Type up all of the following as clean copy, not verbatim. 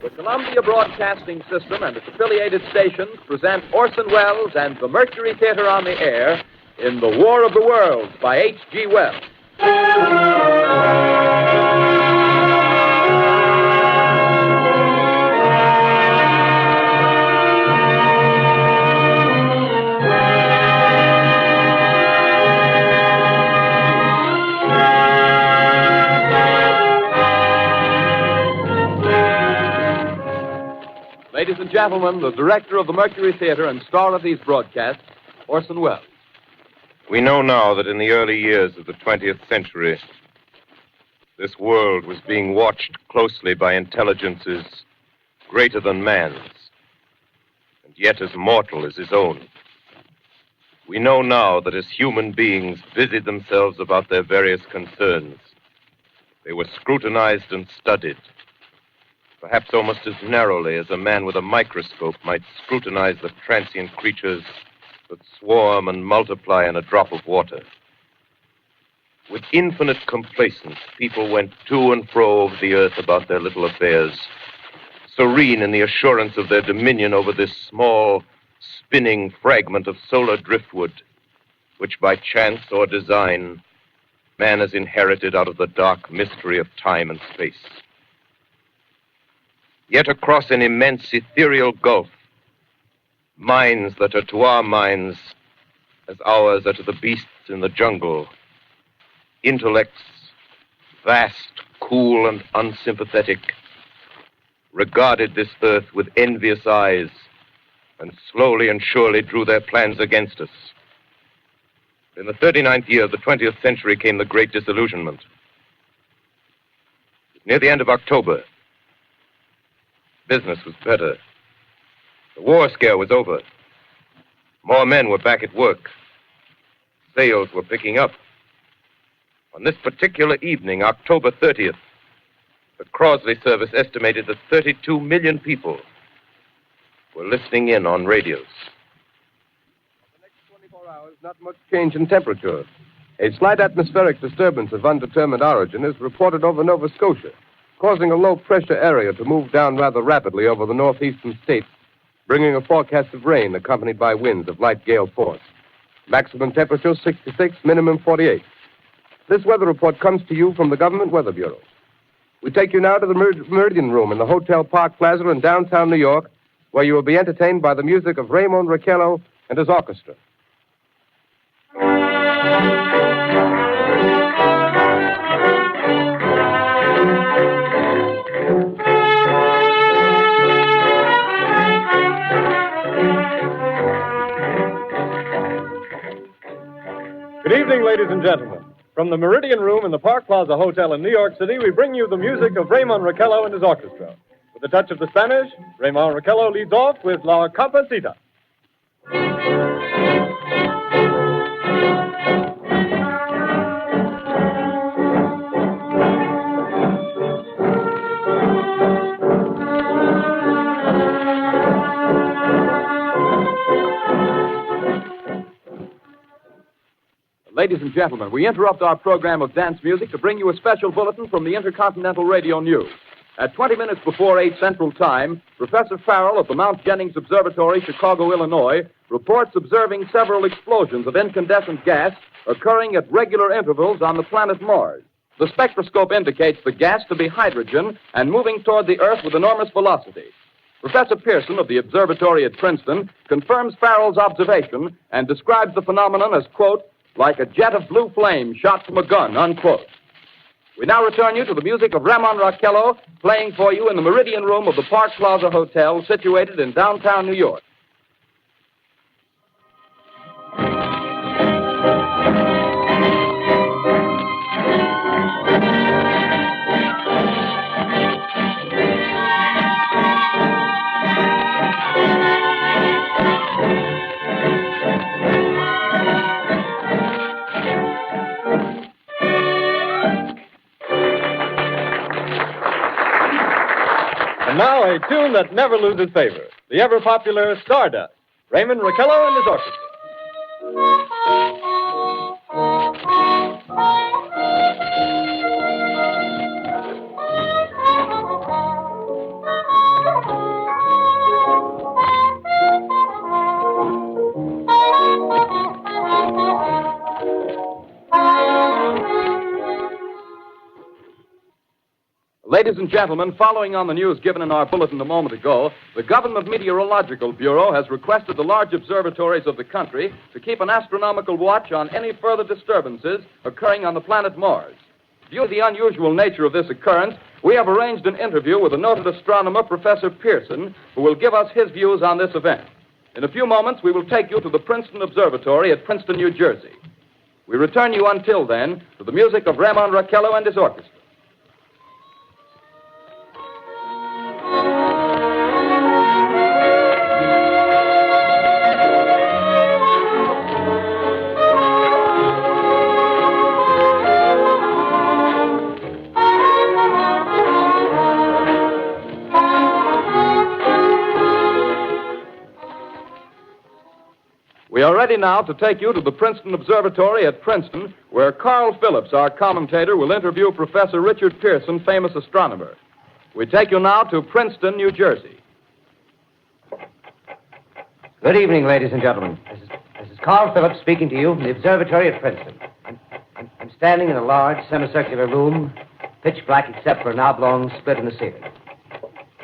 The Columbia Broadcasting System and its affiliated stations present Orson Welles and the Mercury Theater on the Air in The War of the Worlds by H.G. Wells. Ladies and gentlemen, the director of the Mercury Theater and star of these broadcasts, Orson Welles. We know now that in the early years of the 20th century, this world was being watched closely by intelligences greater than man's, and yet as mortal as his own. We know now that as human beings busied themselves about their various concerns, they were scrutinized and studied, perhaps almost as narrowly as a man with a microscope might scrutinize the transient creatures that swarm and multiply in a drop of water. With infinite complacence, people went to and fro over the earth about their little affairs, serene in the assurance of their dominion over this small, spinning fragment of solar driftwood, which by chance or design, man has inherited out of the dark mystery of time and space. Yet across an immense ethereal gulf, minds that are to our minds as ours are to the beasts in the jungle, intellects vast, cool, and unsympathetic, regarded this earth with envious eyes and slowly and surely drew their plans against us. In the 39th year of the 20th century came the Great Disillusionment. Near the end of October, business was better. The war scare was over. More men were back at work. Sales were picking up. On this particular evening, October 30th, the Crosley service estimated that 32 million people were listening in on radios. For the next 24 hours, not much change in temperature. A slight atmospheric disturbance of undetermined origin is reported over Nova Scotia, causing a low-pressure area to move down rather rapidly over the northeastern states, bringing a forecast of rain accompanied by winds of light gale force. Maximum temperature 66, minimum 48. This weather report comes to you from the Government Weather Bureau. We take you now to the Meridian Room in the Hotel Park Plaza in downtown New York, where you will be entertained by the music of Raymond Raquello and his orchestra. Good evening, ladies and gentlemen. From the Meridian Room in the Park Plaza Hotel in New York City, we bring you the music of Raymond Raquello and his orchestra. With a touch of the Spanish, Raymond Raquello leads off with La Comparsita. Ladies and gentlemen, we interrupt our program of dance music to bring you a special bulletin from the Intercontinental Radio News. At 20 minutes before 8 Central Time, Professor Farrell of the Mount Jennings Observatory, Chicago, Illinois, reports observing several explosions of incandescent gas occurring at regular intervals on the planet Mars. The spectroscope indicates the gas to be hydrogen and moving toward the Earth with enormous velocity. Professor Pearson of the observatory at Princeton confirms Farrell's observation and describes the phenomenon as, quote, like a jet of blue flame shot from a gun, unquote. We now return you to the music of Raymond Raquello, playing for you in the Meridian Room of the Park Plaza Hotel, situated in downtown New York. And now a tune that never loses favor, the ever-popular Stardust, Raymond Raquello and his orchestra. Ladies and gentlemen, following on the news given in our bulletin a moment ago, the Government Meteorological Bureau has requested the large observatories of the country to keep an astronomical watch on any further disturbances occurring on the planet Mars. Due to the unusual nature of this occurrence, we have arranged an interview with the noted astronomer, Professor Pearson, who will give us his views on this event. In a few moments, we will take you to the Princeton Observatory at Princeton, New Jersey. We return you until then to the music of Ramon Raquello and his orchestra. We are ready now to take you to the Princeton Observatory at Princeton, where Carl Phillips, our commentator, will interview Professor Richard Pearson, famous astronomer. We take you now to Princeton, New Jersey. Good evening, ladies and gentlemen. This is Carl Phillips speaking to you from the observatory at Princeton. I'm standing in a large semicircular room, pitch black except for an oblong split in the ceiling.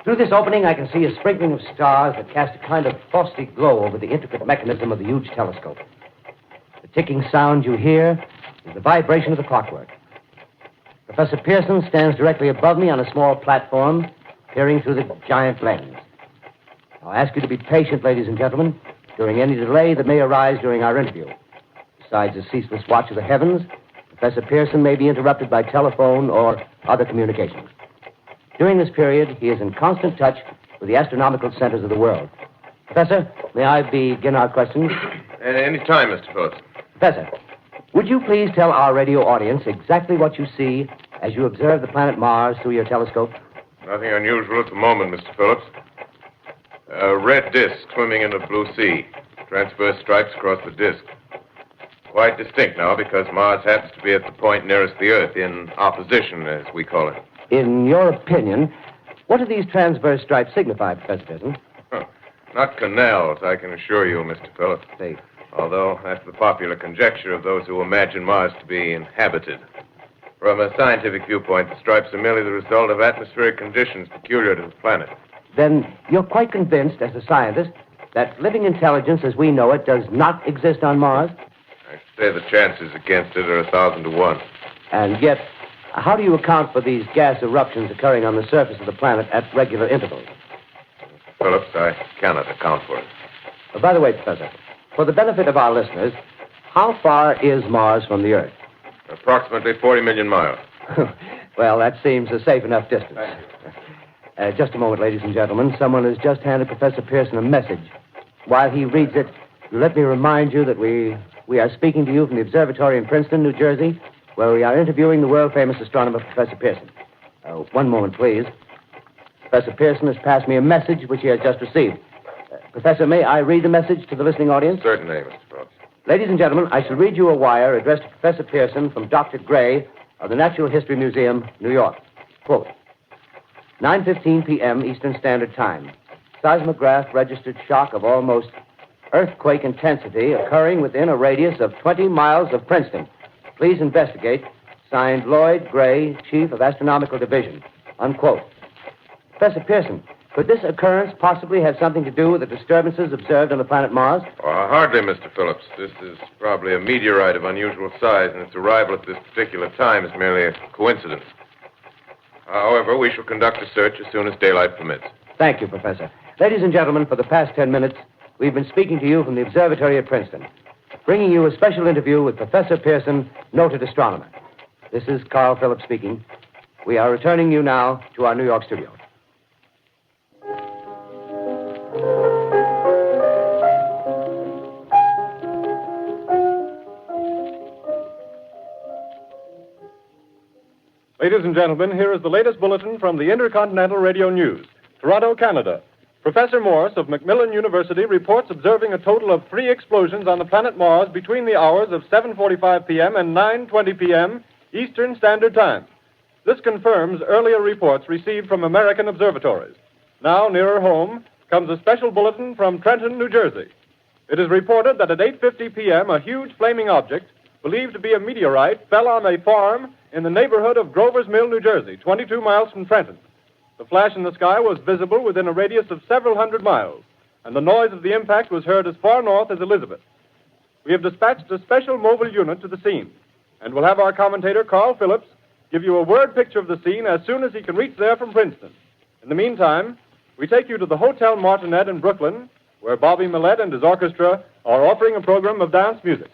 Through this opening, I can see a sprinkling of stars that cast a kind of frosty glow over the intricate mechanism of the huge telescope. The ticking sound you hear is the vibration of the clockwork. Professor Pearson stands directly above me on a small platform, peering through the giant lens. I'll ask you to be patient, ladies and gentlemen, during any delay that may arise during our interview. Besides the ceaseless watch of the heavens, Professor Pearson may be interrupted by telephone or other communications. During this period, he is in constant touch with the astronomical centers of the world. Professor, may I begin our questions? Any time, Mr. Phillips. Professor, would you please tell our radio audience exactly what you see as you observe the planet Mars through your telescope? Nothing unusual at the moment, Mr. Phillips. A red disk swimming in a blue sea. Transverse stripes across the disk. Quite distinct now because Mars happens to be at the point nearest the Earth, in opposition, as we call it. In your opinion, what do these transverse stripes signify, Professor Pearson? Not canals, I can assure you, Mr. Phillips. See. Although that's the popular conjecture of those who imagine Mars to be inhabited. From a scientific viewpoint, the stripes are merely the result of atmospheric conditions peculiar to the planet. Then you're quite convinced, as a scientist, that living intelligence as we know it does not exist on Mars? I'd say the chances against it are 1,000 to 1. And yet, how do you account for these gas eruptions occurring on the surface of the planet at regular intervals? Phillips, I cannot account for it. By the way, Professor, for the benefit of our listeners, how far is Mars from the Earth? Approximately 40 million miles. Well, that seems a safe enough distance. Thank you. Just a moment, ladies and gentlemen. Someone has just handed Professor Pearson a message. While he reads it, let me remind you that we are speaking to you from the observatory in Princeton, New Jersey, where we are interviewing the world-famous astronomer, Professor Pearson. One moment, please. Professor Pearson has passed me a message which he has just received. Professor, may I read the message to the listening audience? Certainly, Mr. Phillips. Ladies and gentlemen, I shall read you a wire addressed to Professor Pearson from Dr. Gray of the Natural History Museum, New York. Quote, 9:15 p.m. Eastern Standard Time. Seismograph registered shock of almost earthquake intensity occurring within a radius of 20 miles of Princeton. Please investigate. Signed, Lloyd Gray, Chief of Astronomical Division. Unquote. Professor Pearson, could this occurrence possibly have something to do with the disturbances observed on the planet Mars? Hardly, Mr. Phillips. This is probably a meteorite of unusual size, and its arrival at this particular time is merely a coincidence. However, we shall conduct a search as soon as daylight permits. Thank you, Professor. Ladies and gentlemen, for the past 10 minutes, we've been speaking to you from the observatory at Princeton, bringing you a special interview with Professor Pearson, noted astronomer. This is Carl Phillips speaking. We are returning you now to our New York studio. Ladies and gentlemen, here is the latest bulletin from the Intercontinental Radio News. Toronto, Canada. Professor Morse of Macmillan University reports observing a total of 3 explosions on the planet Mars between the hours of 7:45 p.m. and 9:20 p.m. Eastern Standard Time. This confirms earlier reports received from American observatories. Now, nearer home, comes a special bulletin from Trenton, New Jersey. It is reported that at 8:50 p.m., a huge flaming object, believed to be a meteorite, fell on a farm in the neighborhood of Grover's Mill, New Jersey, 22 miles from Trenton. The flash in the sky was visible within a radius of several hundred miles, and the noise of the impact was heard as far north as Elizabeth. We have dispatched a special mobile unit to the scene, and we'll have our commentator, Carl Phillips, give you a word picture of the scene as soon as he can reach there from Princeton. In the meantime, we take you to the Hotel Martinet in Brooklyn, where Bobby Millett and his orchestra are offering a program of dance music.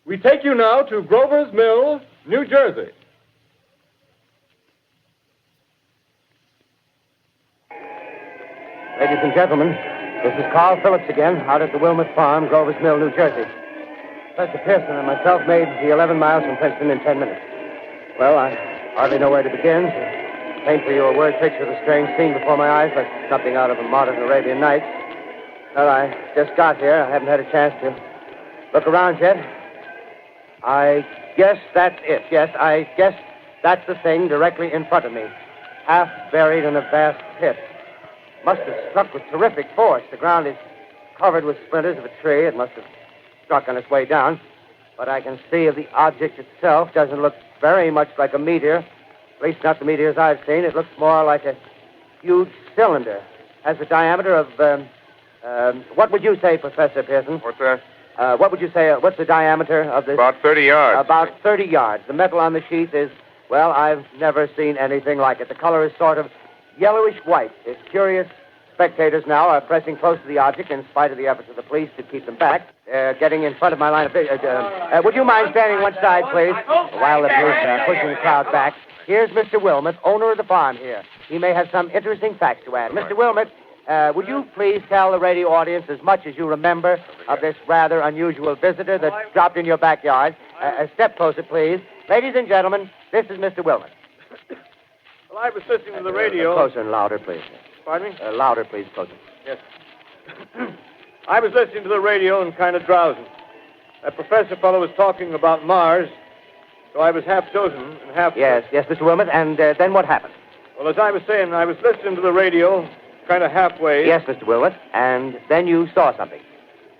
We take you now to Grover's Mill, New Jersey. Ladies and gentlemen, this is Carl Phillips again, out at the Wilmot Farm, Grover's Mill, New Jersey. Professor Pearson and myself made the 11 miles from Princeton in 10 minutes. Well, I hardly know where to begin. To paint for you a word picture of the strange scene before my eyes, like something out of a modern Arabian Nights. Well, I just got here. I haven't had a chance to look around yet. I guess that's it. Yes, I guess that's the thing directly in front of me. Half buried in a vast pit. Must have struck with terrific force. The ground is covered with splinters of a tree. It must have struck on its way down. But I can see the object itself doesn't look very much like a meteor. At least not the meteors I've seen. It looks more like a huge cylinder. Has a diameter of, what would you say, Professor Pearson? What's that? What would you say, what's the diameter of this? About 30 yards. About 30 yards. The metal on the sheath is, well, I've never seen anything like it. The color is sort of yellowish white. It's curious. Spectators now are pressing close to the object in spite of the efforts of the police to keep them back. Getting in front of my line of vision. Would you mind standing one side, please? While the police are pushing the crowd back. Here's Mr. Wilmot, owner of the farm here. He may have some interesting facts to add. Mr. Wilmot, would you please tell the radio audience as much as you remember of this rather unusual visitor that dropped in your backyard? A step closer, please. Ladies and gentlemen, this is Mr. Wilmot. Well, I was listening to the radio. Closer and louder, please. Pardon me? Louder, please, closer. Yes. I was listening to the radio and kind of drowsing. That professor fellow was talking about Mars, so I was half chosen and half... Yes, Mr. Wilmot, and then what happened? Well, as I was saying, I was listening to the radio... kind of halfway. Yes, Mr. Wilmot. And then you saw something.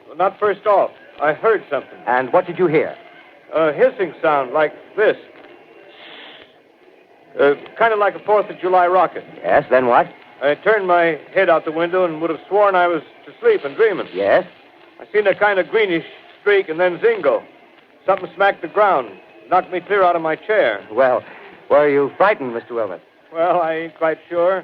Well, not first off. I heard something. And what did you hear? A hissing sound like this. Kind of like a 4th of July rocket. Yes, then what? I turned my head out the window and would have sworn I was to sleep and dreaming. Yes? I seen a kind of greenish streak and then zingo. Something smacked the ground. Knocked me clear out of my chair. Well, were you frightened, Mr. Wilmot? Well, I ain't quite sure.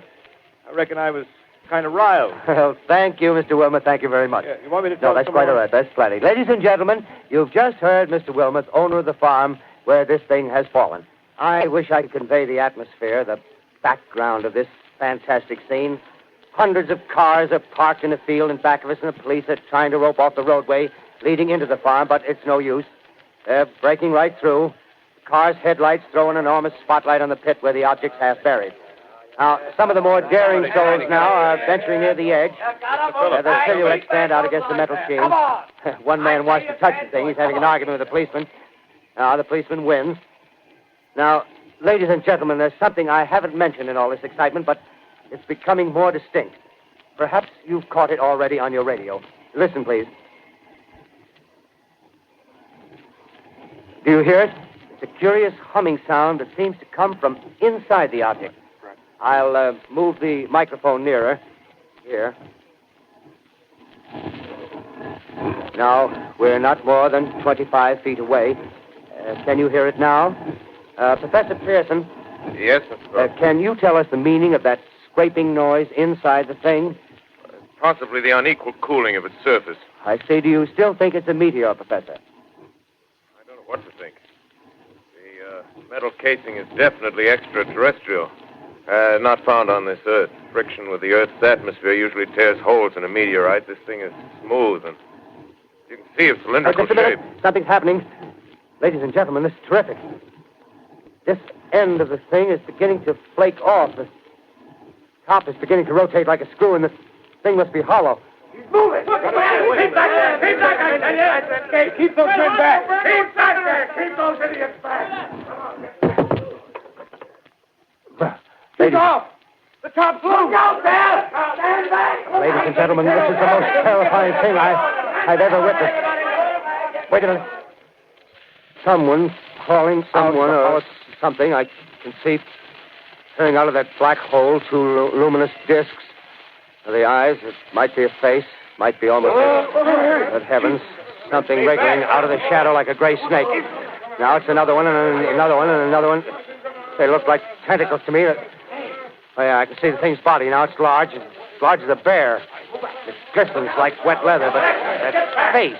I reckon I was kind of riled. Well, thank you, Mr. Wilmot. Thank you very much. Yeah, you want me to tell No, that's quite all right. That's plenty. Ladies and gentlemen, you've just heard Mr. Wilmot, owner of the farm where this thing has fallen. I wish I could convey the atmosphere, the background of this fantastic scene. Hundreds of cars are parked in a field in back of us, and the police are trying to rope off the roadway leading into the farm, but it's no use. They're breaking right through. The car's headlights throw an enormous spotlight on the pit where the object's half buried. Now, some of the more daring souls now are venturing near the edge. Their silhouettes stand out against the metal sheen. One man wants to touch the thing. He's having an argument with the policeman. The policeman wins. Now, ladies and gentlemen, there's something I haven't mentioned in all this excitement, but it's becoming more distinct. Perhaps you've caught it already on your radio. Listen, please. Do you hear it? It's a curious humming sound that seems to come from inside the object. I'll move the microphone nearer. Here. Now, we're not more than 25 feet away. Can you hear it now? Professor Pearson. Yes, Mr. Grover. Can you tell us the meaning of that scraping noise inside the thing? Possibly the unequal cooling of its surface. I say, do you still think it's a meteor, Professor? I don't know what to think. The metal casing is definitely extraterrestrial. Not found on this Earth. Friction with the Earth's atmosphere usually tears holes in a meteorite. This thing is smooth, and you can see its cylindrical Just a minute. shape. Something's happening. Ladies and gentlemen, this is terrific. This end of the thing is beginning to flake off. The top is beginning to rotate like a screw, and the thing must be hollow. He's moving. Keep back there. Keep back there. Keep those men back. Keep back there. Keep those idiots back. Keep off. The top's loose. Look out, Dad. Stand back. Ladies and gentlemen, this is the most terrifying thing I've ever witnessed. Wait a minute. Someone calling someone or something. I can see coming out of that black hole two luminous discs. The eyes, it might be a face, might be almost Good heavens, something wriggling out of the shadow like a gray snake. Now it's another one, and another one, and another one. They look like tentacles to me. Oh, yeah, I can see the thing's body. Now it's large as a bear. It glistens like wet leather, but that face,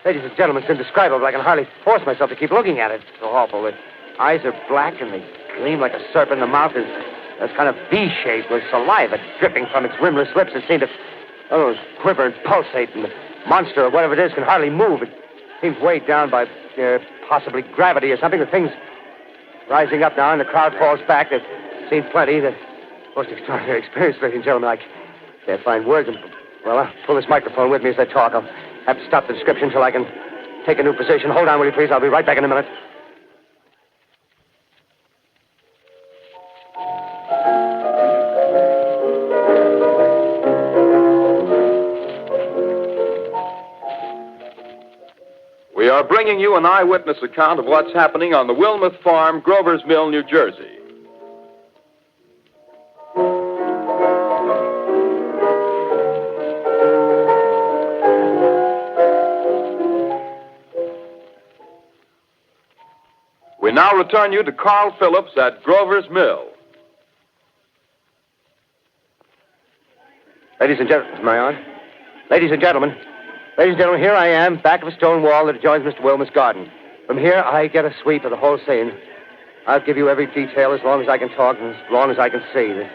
ladies and gentlemen, it's indescribable. I can hardly force myself to keep looking at it. It's so awful. The eyes are black, and they gleam like a serpent. The mouth is kind of V-shaped with saliva dripping from its rimless lips. It seemed to quiver and pulsate, and the monster, or whatever it is, can hardly move. It seems weighed down by possibly gravity or something. The thing's rising up now, and the crowd falls back. They've seen plenty. The most extraordinary experience, ladies and gentlemen. I can't find words. Well, I'll pull this microphone with me as I talk. I'll have to stop the description until I can take a new position. Hold on, will you, please? I'll be right back in a minute. We are bringing you an eyewitness account of what's happening on the Wilmuth Farm, Grover's Mill, New Jersey. We now return you to Carl Phillips at Grover's Mill. Ladies and gentlemen, am I on? Ladies and gentlemen, here I am, back of a stone wall that adjoins Mr. Wilmuth's garden. From here, I get a sweep of the whole scene. I'll give you every detail as long as I can talk and as long as I can see. The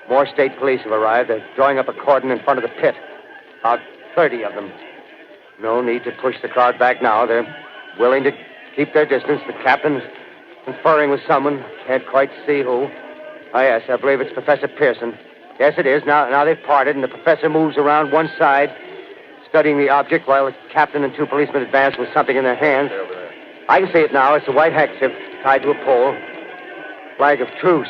more state police have arrived. They're drawing up a cordon in front of the pit. About 30 of them. No need to push the crowd back now. They're willing to keep their distance. The captain's conferring with someone. Can't quite see who. Oh, yes, I believe it's Professor Pearson. Yes, it is. Now they've parted, and the professor moves around one side, studying the object while the captain and two policemen advance with something in their hands. I can see it now. It's a white handkerchief tied to a pole. Flag of truce.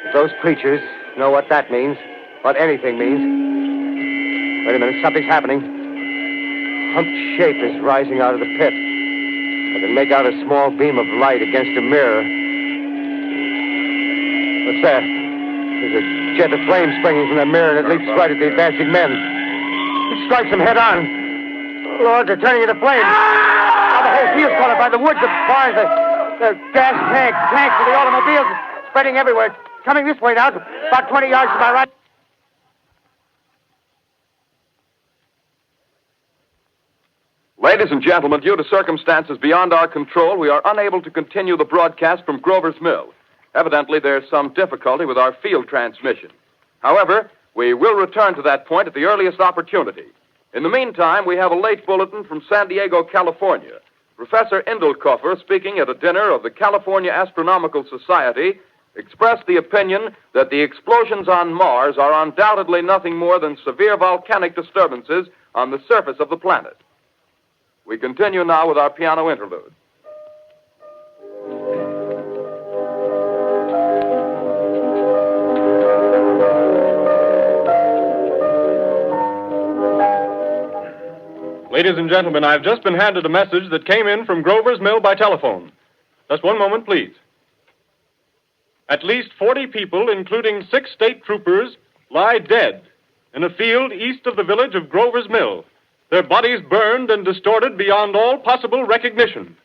If those preachers know what that means, what anything means. Wait a minute. Something's happening. A humped shape is rising out of the pit. I can make out a small beam of light against a mirror. What's that? There's a jet of flame springing from the mirror, and it leaps right at the advancing men. It strikes them head on. Lord, they're turning into flames. Now the whole field's caught up by the woods, the barns, the gas tanks of the automobiles, spreading everywhere. It's coming this way now, about 20 yards to my right. Ladies and gentlemen, due to circumstances beyond our control, we are unable to continue the broadcast from Grover's Mill. Evidently, there's some difficulty with our field transmission. However, we will return to that point at the earliest opportunity. In the meantime, we have a late bulletin from San Diego, California. Professor Indelkoffer, speaking at a dinner of the California Astronomical Society, expressed the opinion that the explosions on Mars are undoubtedly nothing more than severe volcanic disturbances on the surface of the planet. We continue now with our piano interlude. Ladies and gentlemen, I've just been handed a message that came in from Grover's Mill by telephone. Just one moment, please. At least 40 people, including 6 state troopers, lie dead in a field east of the village of Grover's Mill, their bodies burned and distorted beyond all possible recognition.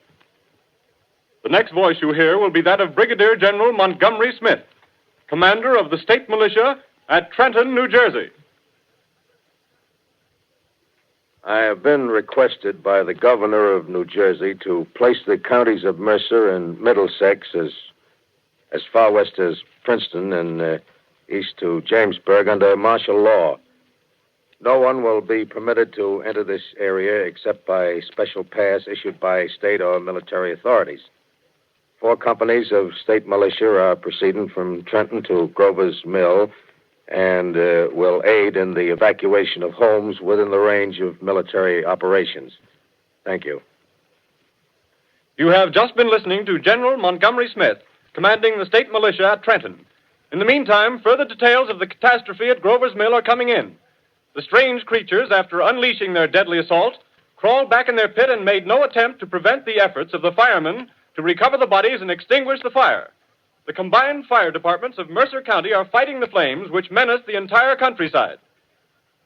The next voice you hear will be that of Brigadier General Montgomery Smith, commander of the state militia at Trenton, New Jersey. I have been requested by the governor of New Jersey to place the counties of Mercer and Middlesex as far west as Princeton and east to Jamesburg under martial law. No one will be permitted to enter this area except by special pass issued by state or military authorities. 4 companies of state militia are proceeding from Trenton to Grover's Mill and will aid in the evacuation of homes within the range of military operations. Thank you. You have just been listening to General Montgomery Smith, commanding the state militia at Trenton. In the meantime, further details of the catastrophe at Grover's Mill are coming in. The strange creatures, after unleashing their deadly assault, crawled back in their pit and made no attempt to prevent the efforts of the firemen to recover the bodies and extinguish the fire. The combined fire departments of Mercer County are fighting the flames which menace the entire countryside.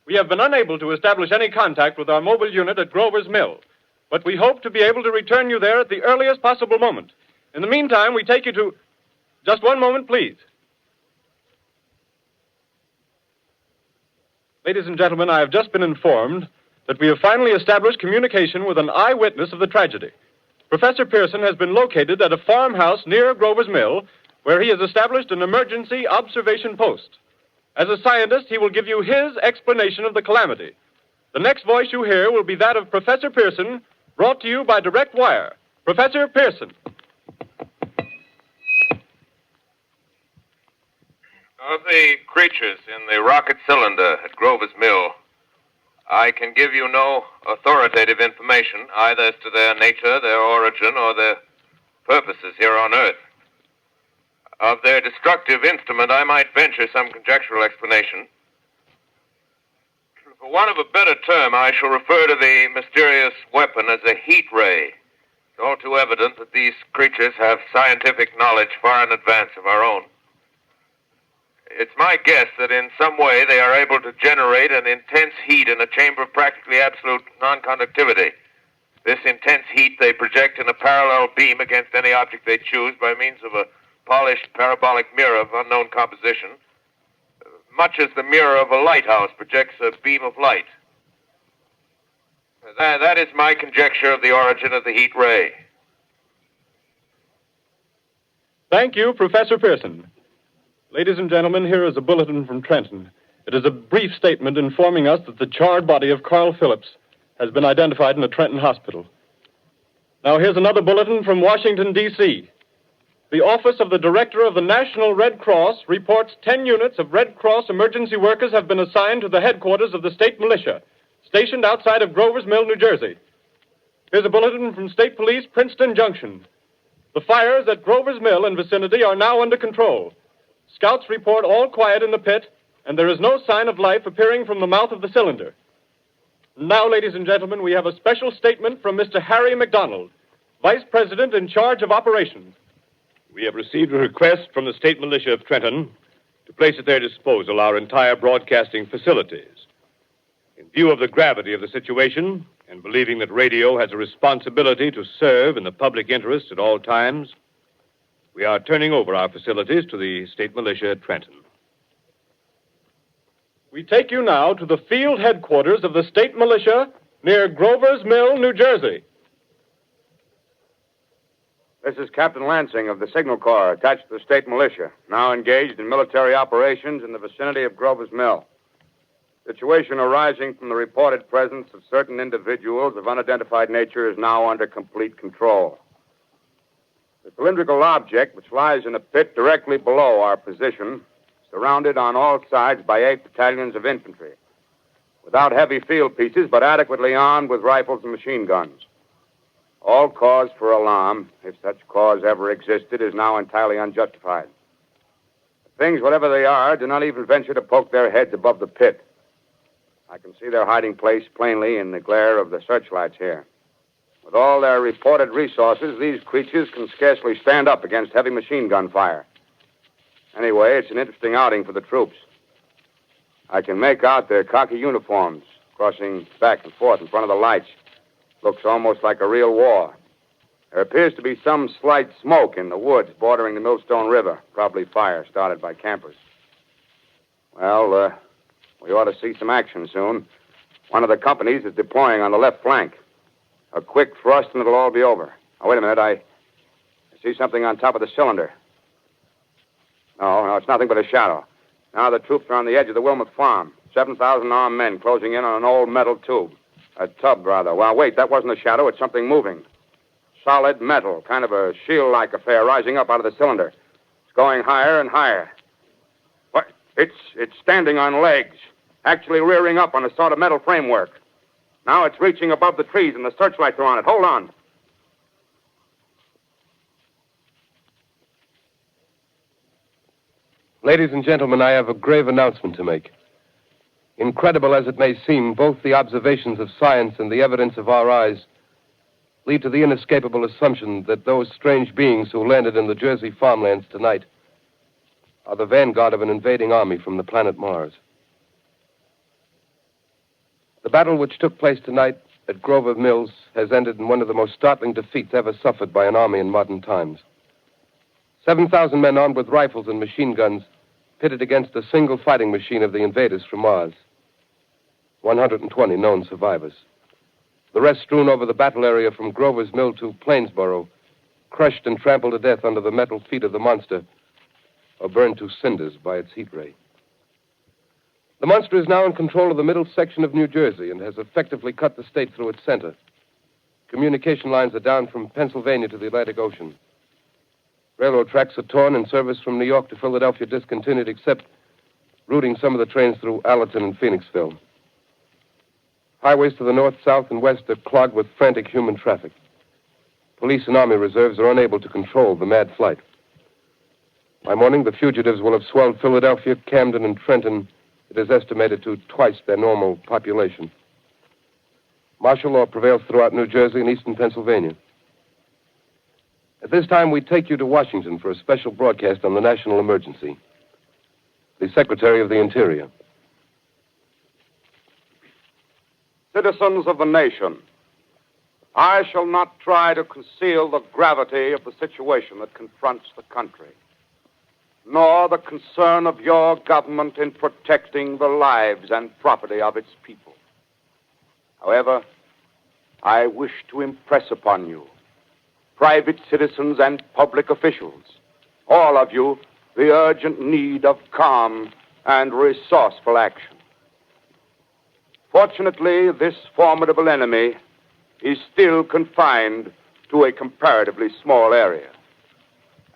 We have been unable to establish any contact with our mobile unit at Grover's Mill, but we hope to be able to return you there at the earliest possible moment. In the meantime, we take you to... Just one moment, please. Ladies and gentlemen, I have just been informed that we have finally established communication with an eyewitness of the tragedy. Professor Pearson has been located at a farmhouse near Grover's Mill, where he has established an emergency observation post. As a scientist, he will give you his explanation of the calamity. The next voice you hear will be that of Professor Pearson, brought to you by direct wire. Professor Pearson. Of the creatures in the rocket cylinder at Grover's Mill, I can give you no authoritative information, either as to their nature, their origin, or their purposes here on Earth. Of their destructive instrument, I might venture some conjectural explanation. For want of a better term, I shall refer to the mysterious weapon as a heat ray. It's all too evident that these creatures have scientific knowledge far in advance of our own. It's my guess that in some way they are able to generate an intense heat in a chamber of practically absolute non-conductivity. This intense heat they project in a parallel beam against any object they choose by means of a polished parabolic mirror of unknown composition, much as the mirror of a lighthouse projects a beam of light. That is my conjecture of the origin of the heat ray. Thank you, Professor Pearson. Ladies and gentlemen, here is a bulletin from Trenton. It is a brief statement informing us that the charred body of Carl Phillips has been identified in a Trenton hospital. Now, here's another bulletin from Washington, D.C. The Office of the Director of the National Red Cross reports 10 units of Red Cross emergency workers have been assigned to the headquarters of the state militia, stationed outside of Grover's Mill, New Jersey. Here's a bulletin from State Police, Princeton Junction. The fires at Grover's Mill and vicinity are now under control. Scouts report all quiet in the pit, and there is no sign of life appearing from the mouth of the cylinder. Now, ladies and gentlemen, we have a special statement from Mr. Harry McDonald, Vice President in charge of operations. We have received a request from the state militia of Trenton to place at their disposal our entire broadcasting facilities. In view of the gravity of the situation, and believing that radio has a responsibility to serve in the public interest at all times, we are turning over our facilities to the state militia at Trenton. We take you now to the field headquarters of the state militia near Grover's Mill, New Jersey. This is Captain Lansing of the Signal Corps, attached to the state militia, now engaged in military operations in the vicinity of Grover's Mill. Situation arising from the reported presence of certain individuals of unidentified nature is now under complete control. The cylindrical object, which lies in a pit directly below our position, surrounded on all sides by 8 battalions of infantry, without heavy field pieces, but adequately armed with rifles and machine guns. All cause for alarm, if such cause ever existed, is now entirely unjustified. Things, whatever they are, do not even venture to poke their heads above the pit. I can see their hiding place plainly in the glare of the searchlights here. With all their reported resources, these creatures can scarcely stand up against heavy machine gun fire. Anyway, it's an interesting outing for the troops. I can make out their khaki uniforms crossing back and forth in front of the lights. Looks almost like a real war. There appears to be some slight smoke in the woods bordering the Millstone River, probably fire started by campers. Well, we ought to see some action soon. One of the companies is deploying on the left flank. A quick thrust and it'll all be over. Now, wait a minute. I see something on top of the cylinder. No, it's nothing but a shadow. Now the troops are on the edge of the Wilmot Farm. 7,000 armed men closing in on an old metal tube. A tub, rather. Well, wait, that wasn't a shadow. It's something moving. solid metal, kind of a shield-like affair rising up out of the cylinder. It's going higher and higher. What? It's standing on legs, actually rearing up on a sort of metal framework. Now it's reaching above the trees, and the searchlights are on it. Hold on. Ladies and gentlemen, I have a grave announcement to make. Incredible as it may seem, both the observations of science and the evidence of our eyes lead to the inescapable assumption that those strange beings who landed in the Jersey farmlands tonight are the vanguard of an invading army from the planet Mars. The battle which took place tonight at Grover Mills has ended in one of the most startling defeats ever suffered by an army in modern times. 7,000 men armed with rifles and machine guns pitted against a single fighting machine of the invaders from Mars. 120 known survivors. The rest strewn over the battle area from Grover's Mill to Plainsboro, crushed and trampled to death under the metal feet of the monster, or burned to cinders by its heat ray. The monster is now in control of the middle section of New Jersey and has effectively cut the state through its center. Communication lines are down from Pennsylvania to the Atlantic Ocean. Railroad tracks are torn and service from New York to Philadelphia discontinued, except routing some of the trains through Allerton and Phoenixville. Highways to the north, south, and west are clogged with frantic human traffic. Police and Army reserves are unable to control the mad flight. By morning, the fugitives will have swelled Philadelphia, Camden, and Trenton, it is estimated, to twice their normal population. Martial law prevails throughout New Jersey and eastern Pennsylvania. At this time, we take you to Washington for a special broadcast on the national emergency. The Secretary of the Interior. Citizens of the nation, I shall not try to conceal the gravity of the situation that confronts the country, nor the concern of your government in protecting the lives and property of its people. However, I wish to impress upon you, private citizens and public officials, all of you, the urgent need of calm and resourceful action. Fortunately, this formidable enemy is still confined to a comparatively small area,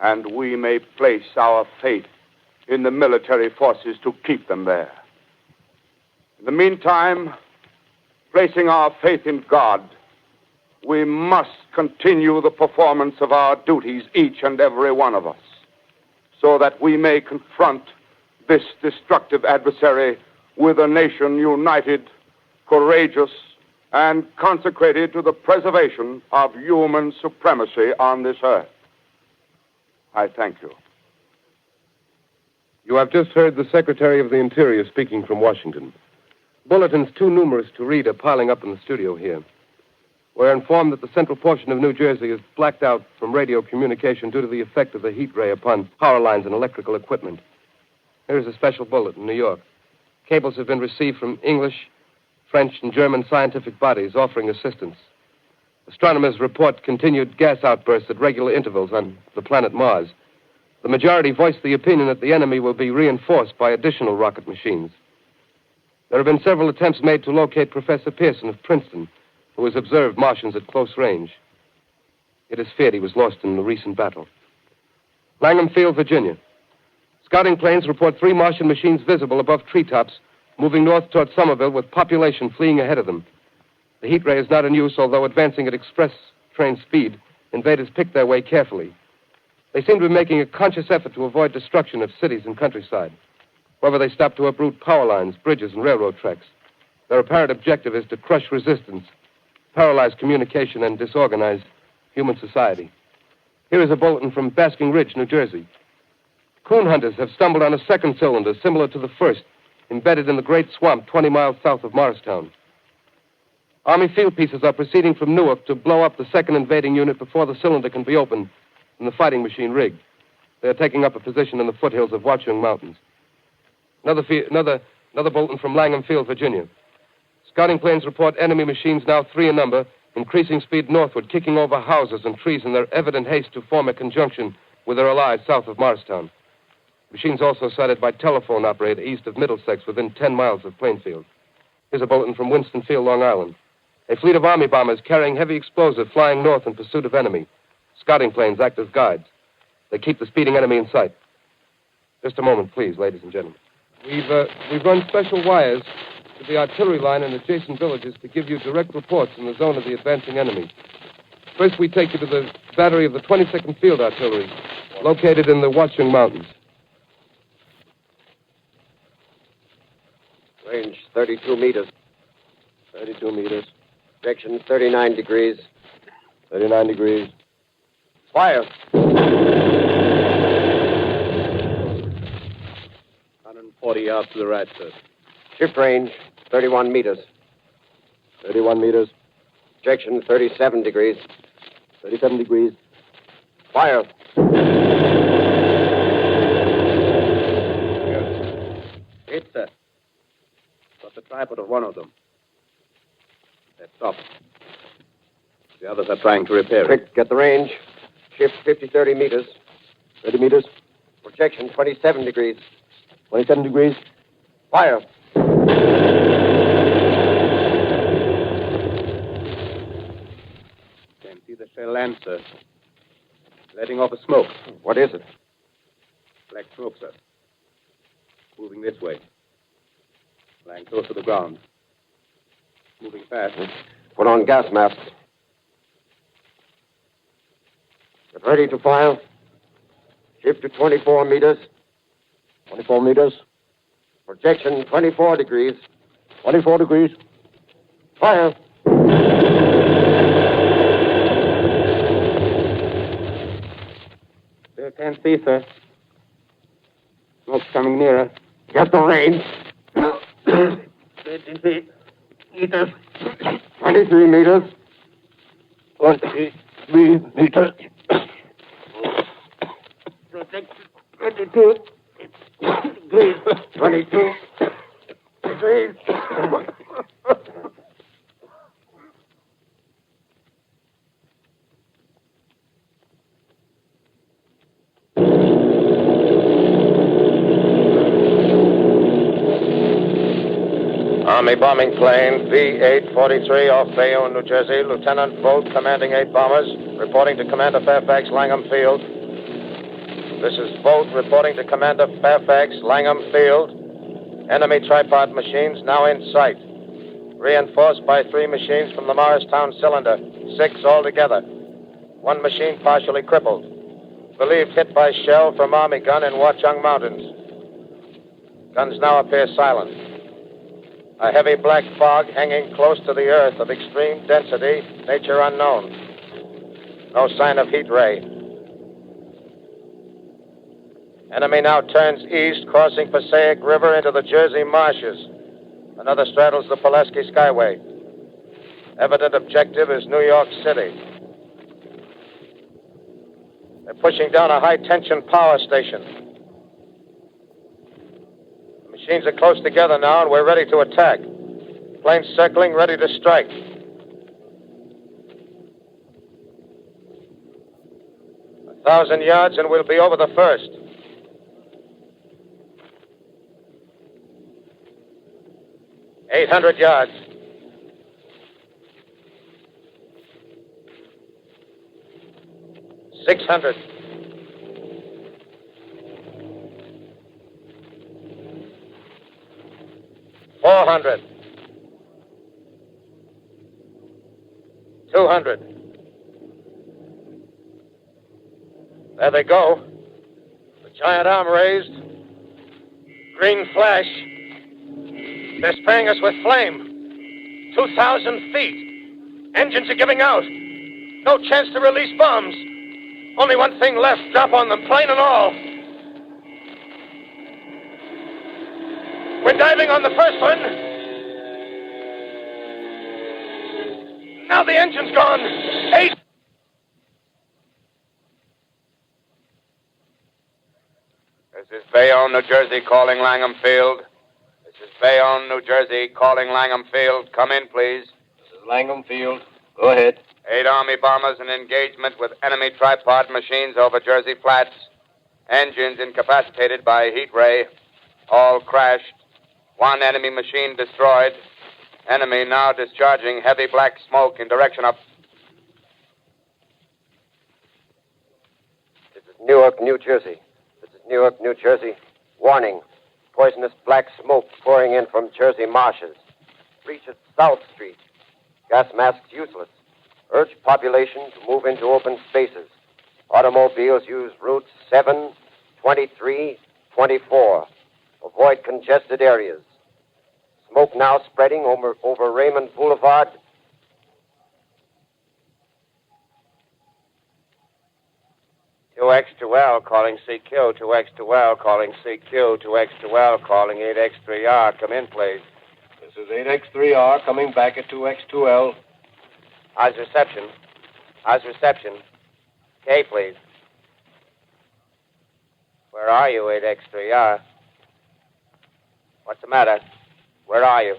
and we may place our faith in the military forces to keep them there. In the meantime, placing our faith in God, we must continue the performance of our duties, each and every one of us, so that we may confront this destructive adversary with a nation united, courageous, and consecrated to the preservation of human supremacy on this earth. I thank you. You have just heard the Secretary of the Interior speaking from Washington. Bulletins too numerous to read are piling up in the studio here. We're informed that the central portion of New Jersey is blacked out from radio communication due to the effect of the heat ray upon power lines and electrical equipment. Here's a special bulletin in New York. Cables have been received from English, French, and German scientific bodies offering assistance. Astronomers report continued gas outbursts at regular intervals on the planet Mars. The majority voiced the opinion that the enemy will be reinforced by additional rocket machines. There have been several attempts made to locate Professor Pearson of Princeton, who has observed Martians at close range. It is feared he was lost in the recent battle. Langham Field, Virginia. Scouting planes report 3 Martian machines visible above treetops, moving north toward Somerville with population fleeing ahead of them. The heat ray is not in use, although advancing at express train speed, invaders pick their way carefully. They seem to be making a conscious effort to avoid destruction of cities and countryside. However, they stop to uproot power lines, bridges, and railroad tracks. Their apparent objective is to crush resistance, paralyze communication, and disorganize human society. Here is a bulletin from Basking Ridge, New Jersey. Coon hunters have stumbled on a second cylinder similar to the first, embedded in the great swamp 20 miles south of Morristown. Army field pieces are proceeding from Newark to blow up the second invading unit before the cylinder can be opened and the fighting machine rigged. They are taking up a position in the foothills of Watchung Mountains. Another bulletin from Langham Field, Virginia. Scouting planes report enemy machines, now 3 in number, increasing speed northward, kicking over houses and trees in their evident haste to form a conjunction with their allies south of Morristown. Machines also sighted by telephone operator east of Middlesex, within 10 miles of Plainfield. Here's a bulletin from Winston Field, Long Island. A fleet of Army bombers carrying heavy explosive flying north in pursuit of enemy. Scouting planes act as guides. They keep the speeding enemy in sight. Just a moment, please, ladies and gentlemen. We've run special wires to the artillery line in adjacent villages to give you direct reports in the zone of the advancing enemy. First, we take you to the battery of the 22nd Field Artillery, located in the Watchung Mountains. Range 32 meters. 32 meters. Direction 39 degrees. 39 degrees. Fire. 140 yards to the right, sir. Shift range 31 meters. 31 meters. Projection 37 degrees. 37 degrees. Fire. Hit, sir. Got the tripod of one of them. They've stopped. The others are trying to repair it. Quick, get the range. Shift 30 meters. 30 meters. Projection 27 degrees. 27 degrees. Fire. Can't see the shell land, sir. Letting off a smoke. What is it? Black smoke, sir. Moving this way. Lying close to the ground. Moving fast. Put on gas masks. Get ready to fire. Shift to 24 meters. 24 meters. Projection 24 degrees. 24 degrees. Fire. Still can't see, sir. Smoke's coming nearer. Get the range. 33 meters. 23 meters. 23 meters. Protect 22 degrees. 22 degrees. Army bombing plane V-843 off Bayonne, New Jersey. Lieutenant Bolt, commanding 8 bombers, reporting to Commander Fairfax, Langham Field. This is Bolt reporting to Commander Fairfax, Langham Field. Enemy tripod machines now in sight. Reinforced by 3 machines from the Morristown cylinder. 6 altogether. 1 machine partially crippled. Believed hit by shell from Army gun in Watchung Mountains. Guns now appear silent. A heavy black fog hanging close to the earth of extreme density, nature unknown. No sign of heat ray. Enemy now turns east, crossing Passaic River into the Jersey marshes. Another straddles the Pulaski Skyway. Evident objective is New York City. They're pushing down a high-tension power station. The machines are close together now, and we're ready to attack. Planes circling, ready to strike. A 1,000 yards, and we'll be over the first. Eight 800 yards. 600. 400. 200. There they go. The giant arm raised. Green flash. They're spraying us with flame. 2,000 feet. Engines are giving out. No chance to release bombs. Only one thing left. Drop on them, plane and all. We're diving on the first one. Now the engine's gone. 8. This is Bayonne, New Jersey, calling Langham Field. This is Bayonne, New Jersey, calling Langham Field. Come in, please. This is Langham Field. Go ahead. 8 Army bombers in engagement with enemy tripod machines over Jersey Flats. Engines incapacitated by heat ray. All crashed. 1 enemy machine destroyed. Enemy now discharging heavy black smoke in direction of... This is Newark, New Jersey. This is Newark, New Jersey. Warning. Poisonous black smoke pouring in from Jersey marshes. Reach at South Street. Gas masks useless. Urge population to move into open spaces. Automobiles use routes 7, 23, 24. Avoid congested areas. Smoke now spreading over Raymond Boulevard. X2L calling CQ, 2X2L calling CQ, 2X2L calling 8X3R. Come in, please. This is 8X3R coming back at 2X2L. How's reception? How's reception? K, please. Where are you, 8X3R? What's the matter? Where are you?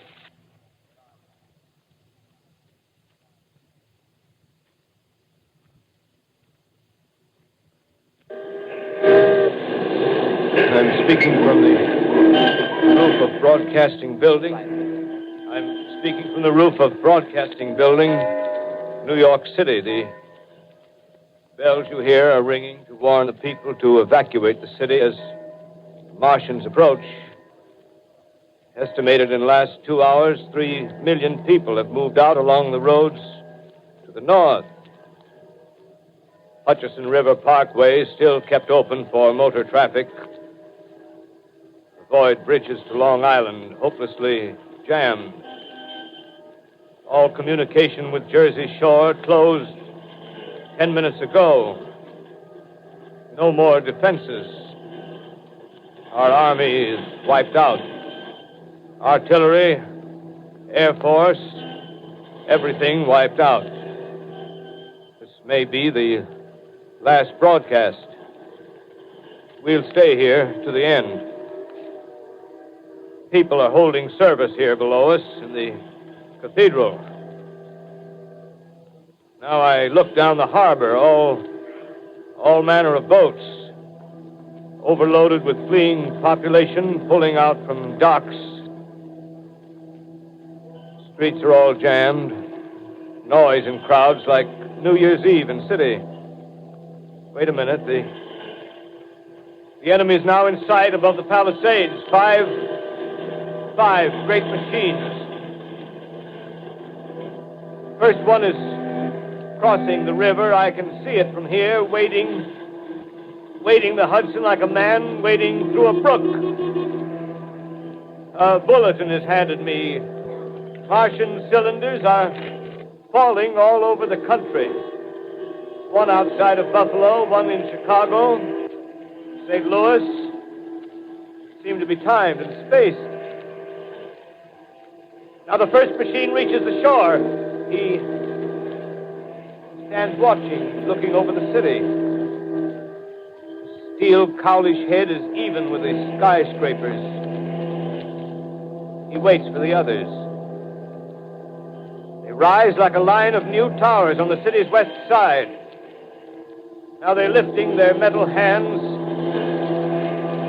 I'm speaking from the roof of Broadcasting Building. I'm speaking from the roof of Broadcasting Building, New York City. The bells you hear are ringing to warn the people to evacuate the city as the Martians approach. Estimated in the last 2 hours, 3 million people have moved out along the roads to the north. Hutchison River Parkway is still kept open for motor traffic. Avoid bridges to Long Island, hopelessly jammed. All communication with Jersey Shore closed 10 minutes ago. No more defenses. Our army is wiped out. Artillery, Air Force, everything wiped out. This may be the last broadcast. We'll stay here to the end. People are holding service here below us in the cathedral. Now I look down the harbor, all manner of boats, overloaded with fleeing population pulling out from docks. Streets are all jammed. Noise in crowds like New Year's Eve in city. Wait a minute. The enemy is now in sight above the Palisades. Five great machines. First one is crossing the river. I can see it from here, wading the Hudson like a man wading through a brook. A bulletin is handed me. Martian cylinders are falling all over the country. One outside of Buffalo, one in Chicago, St. Louis. Seem to be timed and spaced. Now the first machine reaches the shore. He stands watching, looking over the city. The steel cowlish head is even with the skyscrapers. He waits for the others. They rise like a line of new towers on the city's west side. Now they're lifting their metal hands.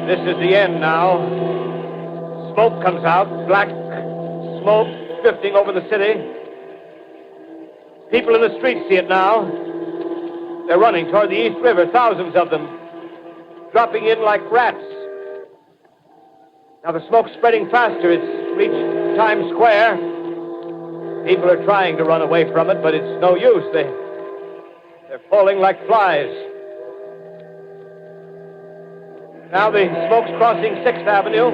This is the end now. Smoke comes out, black smoke drifting over the city. People in the streets see it now. They're running toward the East River, thousands of them, dropping in like rats. Now the smoke's spreading faster. It's reached Times Square. People are trying to run away from it, but it's no use. They're falling like flies. Now the smoke's crossing 6th Avenue.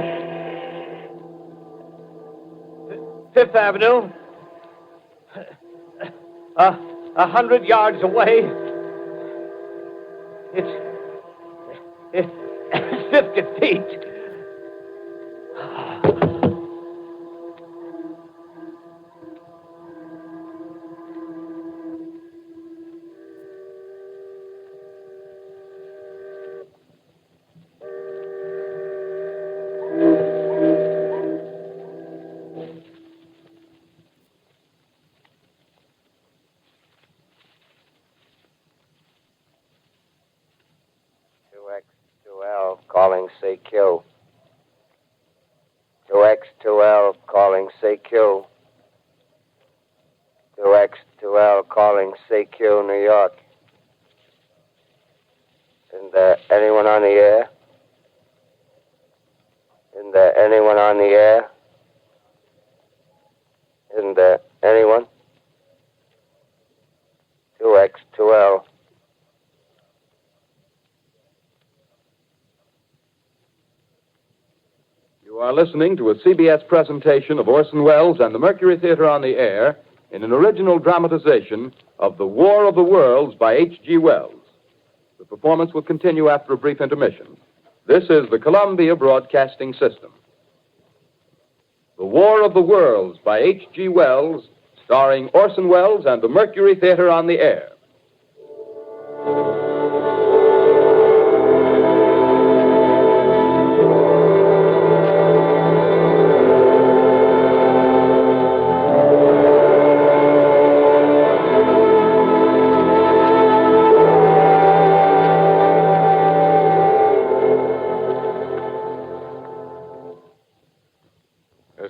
5th Avenue. 100 yards away. It's 50 feet. Calling CQ. 2X2L calling CQ. 2X2L calling CQ, New York. Isn't there anyone on the air? Isn't there anyone on the air? Isn't there anyone? 2X2L. You are listening to a CBS presentation of Orson Welles and the Mercury Theater on the Air in an original dramatization of The War of the Worlds by H.G. Wells. The performance will continue after a brief intermission. This is the Columbia Broadcasting System. The War of the Worlds by H.G. Wells, starring Orson Welles and the Mercury Theater on the Air.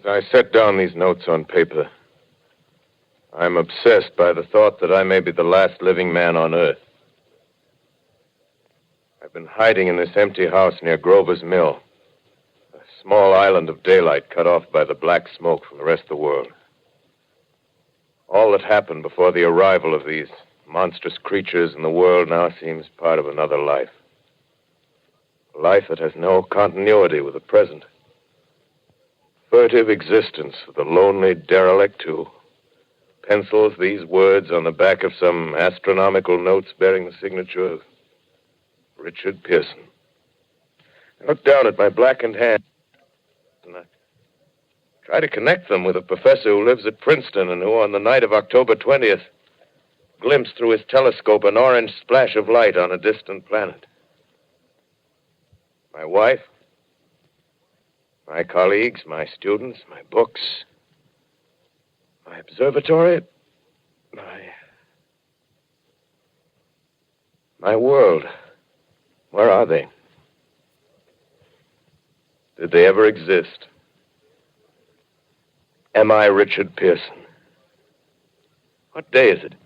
I set down these notes on paper. I'm obsessed by the thought that I may be the last living man on Earth. I've been hiding in this empty house near Grover's Mill, a small island of daylight cut off by the black smoke from the rest of the world. All that happened before the arrival of these monstrous creatures in the world now seems part of another life. A life that has no continuity with the present. Furtive existence of the lonely derelict who pencils these words on the back of some astronomical notes bearing the signature of Richard Pearson. I look down at my blackened hand and I try to connect them with a professor who lives at Princeton and who, on the night of October 20th, glimpsed through his telescope an orange splash of light on a distant planet. My wife, my colleagues, my students, my books, my observatory, my world. Where are they? Did they ever exist? Am I Richard Pearson? What day is it?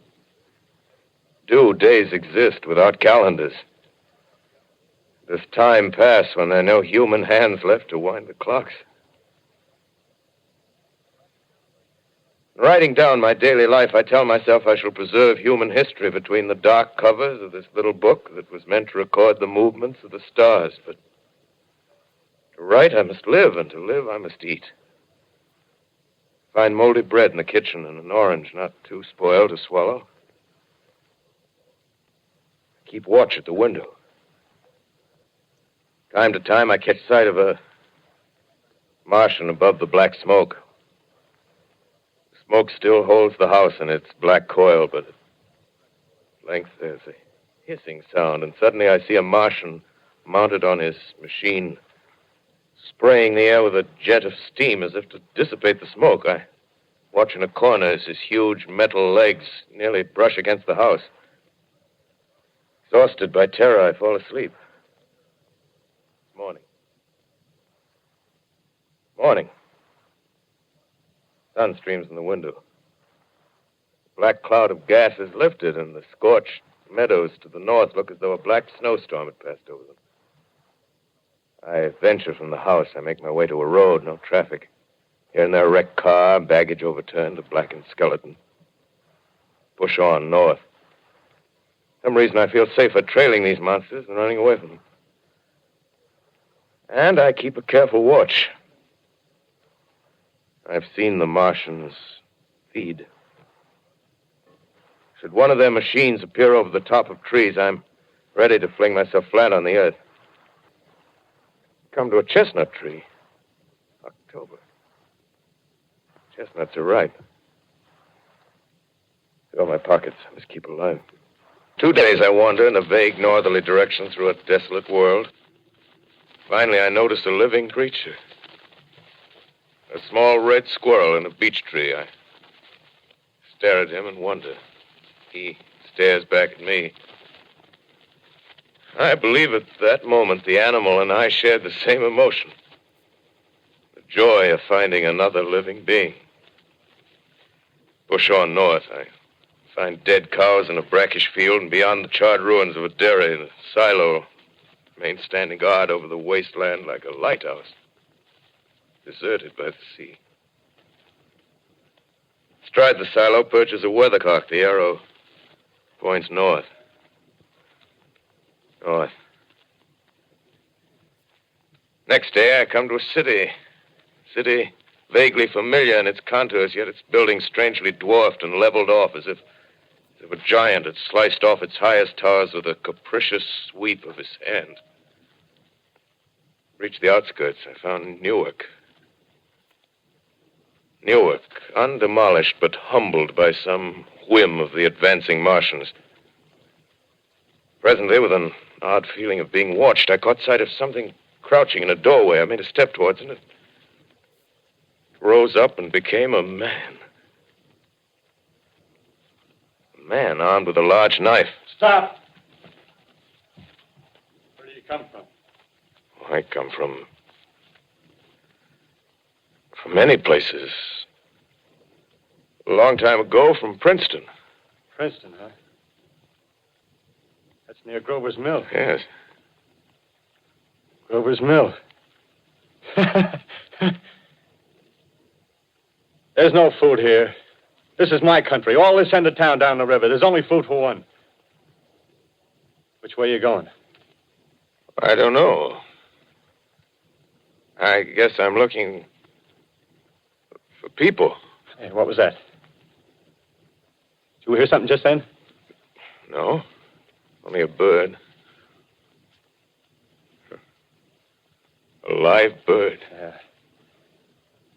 Do days exist without calendars? Does time pass when there are no human hands left to wind the clocks? In writing down my daily life, I tell myself I shall preserve human history between the dark covers of this little book that was meant to record the movements of the stars. But to write, I must live, and to live, I must eat. Find moldy bread in the kitchen and an orange not too spoiled to swallow. Keep watch at the window. Time to time, I catch sight of a Martian above the black smoke. The smoke still holds the house in its black coil, but at length there's a hissing sound, and suddenly I see a Martian mounted on his machine, spraying the air with a jet of steam as if to dissipate the smoke. I watch in a corner as his huge metal legs nearly brush against the house. Exhausted by terror, I fall asleep. Morning. Sun streams in the window. The black cloud of gas is lifted, and the scorched meadows to the north look as though a black snowstorm had passed over them. I venture from the house. I make my way to a road, no traffic. Here and there, a wrecked car, baggage overturned, a blackened skeleton. Push on north. For some reason, I feel safer trailing these monsters than running away from them. And I keep a careful watch. I've seen the Martians feed. Should one of their machines appear over the top of trees, I'm ready to fling myself flat on the earth. Come to a chestnut tree. October. Chestnuts are ripe. Fill my pockets. I must keep alive. 2 days I wander in a vague northerly direction through a desolate world. Finally, I notice a living creature. A small red squirrel in a beech tree. I stare at him and wonder. He stares back at me. I believe at that moment the animal and I shared the same emotion. The joy of finding another living being. push on north. I find dead cows in a brackish field, and beyond the charred ruins of a dairy, the silo remains standing guard over the wasteland like a lighthouse, deserted by the sea. Astride the silo perches a weathercock. The arrow points north. North. Next day, I come to a city. City vaguely familiar in its contours, yet its buildings strangely dwarfed and leveled off as if a giant had sliced off its highest towers with a capricious sweep of his hand. Reached the outskirts. I found Newark. Newark, undemolished but humbled by some whim of the advancing Martians. Presently, with an odd feeling of being watched, I caught sight of something crouching in a doorway. I made a step towards it, and it rose up and became a man. A man armed with a large knife. Stop! Where do you come from? I come from many places. A long time ago, from Princeton. Princeton, huh? That's near Grover's Mill. Yes. Grover's Mill. There's no food here. This is my country. All this end of town down the river. There's only food for one. Which way are you going? I don't know. I guess I'm looking for people. Hey, what was that? Did you hear something just then? No. Only a bird. A live bird. Yeah.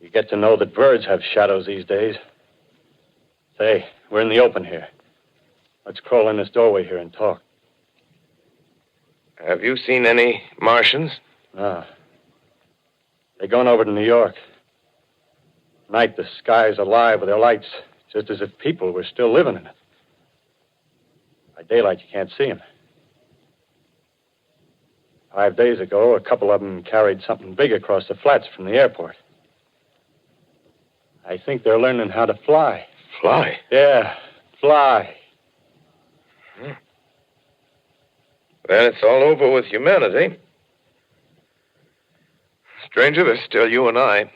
You get to know that birds have shadows these days. Say, we're in the open here. Let's crawl in this doorway here and talk. Have you seen any Martians? No. They're going over to New York. Night, the sky's alive with their lights, just as if people were still living in it. By daylight, you can't see them. 5 days ago, a couple of them carried something big across the flats from the airport. I think they're learning how to fly. Fly? Yeah, fly. Hmm. Then it's all over with humanity. Stranger, there's still you and I.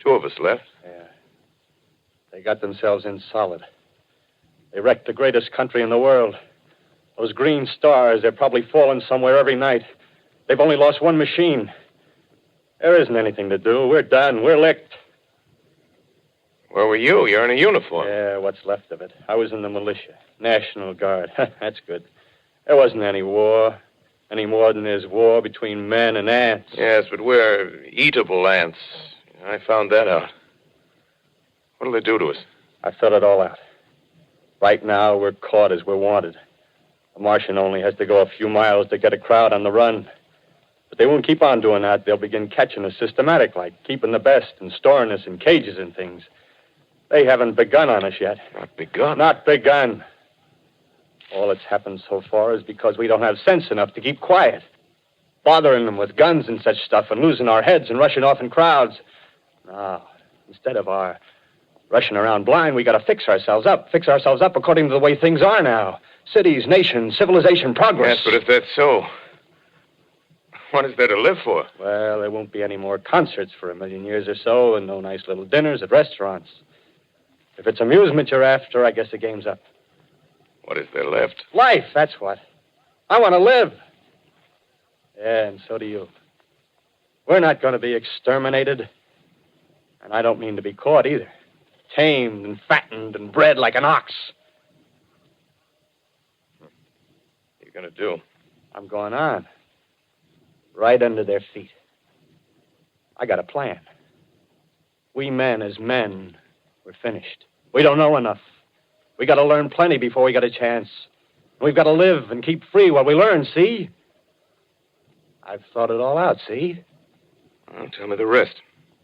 2 of us left. Yeah. They got themselves in solid. They wrecked the greatest country in the world. Those green stars, they're probably falling somewhere every night. They've only lost one machine. There isn't anything to do. We're done. We're licked. Where were you? You're in a uniform. Yeah, what's left of it. I was in the militia. National Guard. That's good. There wasn't any war. Any more than there's war between men and ants. Yes, but we're eatable ants. I found that out. What'll they do to us? I thought it all out. Right now, we're caught as we're wanted. A Martian only has to go a few miles to get a crowd on the run. But they won't keep on doing that. They'll begin catching us systematic, like keeping the best and storing us in cages and things. They haven't begun on us yet. Not begun? Not begun. All that's happened so far is because we don't have sense enough to keep quiet. Bothering them with guns and such stuff and losing our heads and rushing off in crowds. No, instead of our rushing around blind, we got to fix ourselves up. Fix ourselves up according to the way things are now. Cities, nations, civilization, progress. Yes, but if that's so, what is there to live for? Well, there won't be any more concerts for 1,000,000 years or so, and no nice little dinners at restaurants. If it's amusement you're after, I guess the game's up. What is there left? Life, that's what. I want to live. Yeah, and so do you. We're not going to be exterminated. And I don't mean to be caught either. Tamed and fattened and bred like an ox. What are you going to do? I'm going on. Right under their feet. I got a plan. We men as men, we're finished. We don't know enough. We got to learn plenty before we got a chance. We've got to live and keep free while we learn, see? I've thought it all out, see? Well, tell me the rest.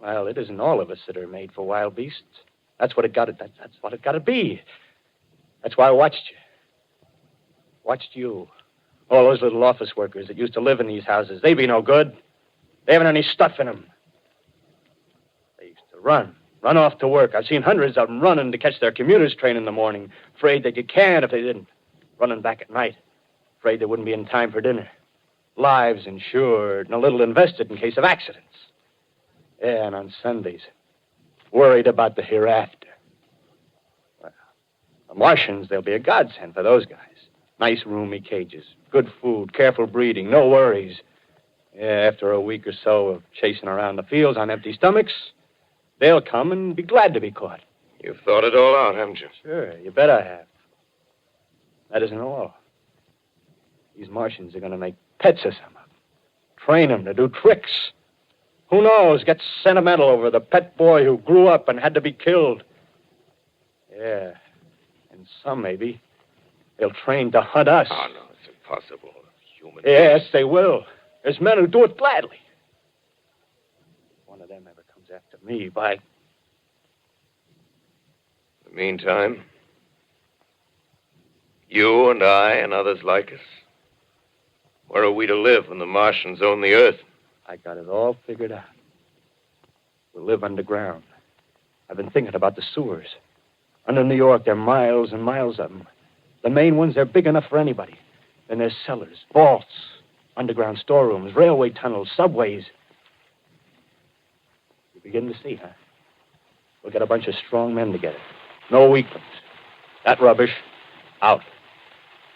Well, it isn't all of us that are made for wild beasts. That's what it got to. That's what it got to be. That's why I watched you. Watched you. All those little office workers that used to live in these houses. They be no good. They haven't any stuff in them. They used to run Run off to work. I've seen hundreds of them running to catch their commuter's train in the morning, afraid they'd get canned if they didn't. Running back at night, afraid they wouldn't be in time for dinner. Lives insured and a little invested in case of accidents. Yeah, and on Sundays, worried about the hereafter. Well, the Martians, they'll be a godsend for those guys. Nice, roomy cages, good food, careful breeding, no worries. Yeah, after a week or so of chasing around the fields on empty stomachs, they'll come and be glad to be caught. You've thought it all out, haven't you? Sure, you bet I have. That isn't all. These Martians are going to make pets of some of them. Train them to do tricks. Who knows, get sentimental over the pet boy who grew up and had to be killed. Yeah, and some maybe, they'll train to hunt us. Oh, no, it's impossible. Human Yes, they will. There's men who do it gladly. If one of them ever comes after me, by... In the meantime, you and I and others like us, where are we to live when the Martians own the Earth? I got it all figured out. We'll live underground. I've been thinking about the sewers. Under New York, there are miles and miles of them. The main ones, they're big enough for anybody. Then there's cellars, vaults, underground storerooms, railway tunnels, subways. You begin to see, huh? We'll get a bunch of strong men together. No weaklings. That rubbish, out.